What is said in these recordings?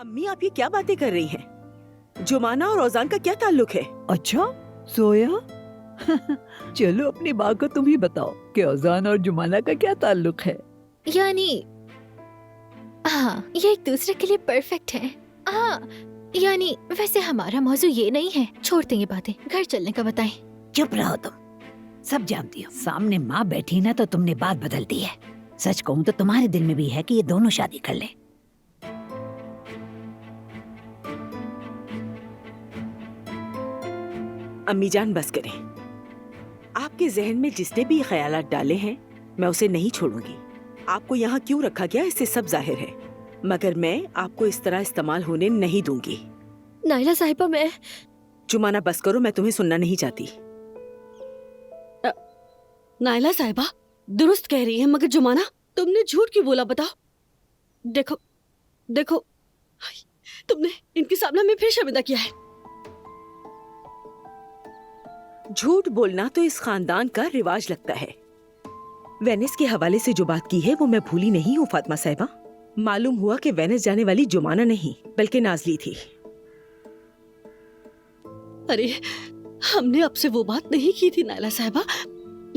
अम्मी आप ये क्या बातें कर रही हैं? जुमाना और औजान का क्या ताल्लुक है? अच्छा सोया चलो अपनी माँ को तुम ही बताओ कि औजान और जुमाना का क्या ताल्लुक है। यानी हाँ, ये एक दूसरे के लिए परफेक्ट है। हाँ, यानी वैसे हमारा मौजू ये नहीं है, छोड़ते ये बातें, घर चलने का बताएं। चुप रहो तुम, सब जानती हो। सामने माँ बैठी ना तो तुमने बात बदल दी है। सच कहूँ तो तुम्हारे दिल में भी है कि ये दोनों शादी कर ले। अम्मी जान बस करें। आपके जहन में जिसने भी ख्यालात डाले हैं मैं उसे नहीं छोड़ूंगी। आपको यहाँ क्यों रखा गया इससे सब जाहिर है, मगर मैं आपको इस तरह इस्तेमाल होने नहीं दूंगी। नाइला साहिबा, मैं जुमाना बस करो, मैं तुम्हें सुनना नहीं चाहती। नाइला साहिबा दुरुस्त कह रही है, मगर जुमाना तुमने झूठ क्यों बोला बताओ। देखो देखो, तुमने इनके सामने में फिर शर्मिंदा किया है। झूठ बोलना तो इस खानदान का रिवाज लगता है। वेनिस के हवाले से जो बात की है वो मैं भूली नहीं हूँ फातिमा साहिबा। मालूम हुआ कि वेनिस जाने वाली जुमाना नहीं बल्कि नाजली थी। अरे हमने आपसे वो बात नहीं की थी नाइला साहिबा,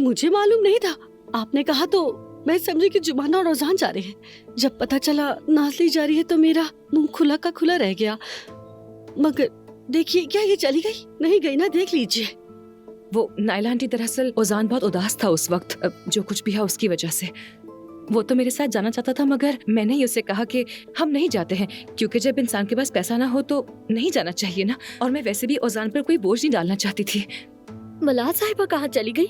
मुझे मालूम नहीं था। आपने कहा तो मैं समझी कि जुमाना और औजान जा रहे हैं। जब पता चला नाजली जा रही है तो मेरा मुंह खुला का खुला रह गया। मगर देखिए, क्या ये चली गई? नहीं गई ना, देख लीजिए। वो नाइला आंटी, दरअसल ओजान बहुत उदास था उस वक्त, जो कुछ भी है उसकी वजह से। वो तो मेरे साथ जाना चाहता था मगर मैंने ही उसे कहा कि हम नहीं जाते हैं, क्योंकि जब इंसान के पास पैसा ना हो तो नहीं जाना चाहिए ना। और मैं वैसे भी ओजान पर कोई बोझ नहीं डालना चाहती थी। मलाद साहिबा कहाँ चली गई?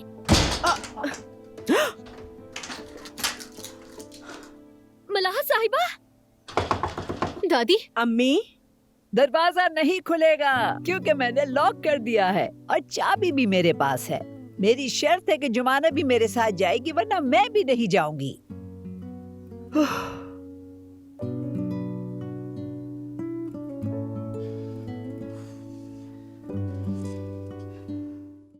मलाद साहिबा। दादी, अम्मी दरवाजा नहीं खुलेगा क्योंकि मैंने लॉक कर दिया है और चाबी भी मेरे पास है। मेरी शर्त है कि जुमाना भी मेरे साथ जाएगी, वरना मैं भी नहीं जाऊंगी।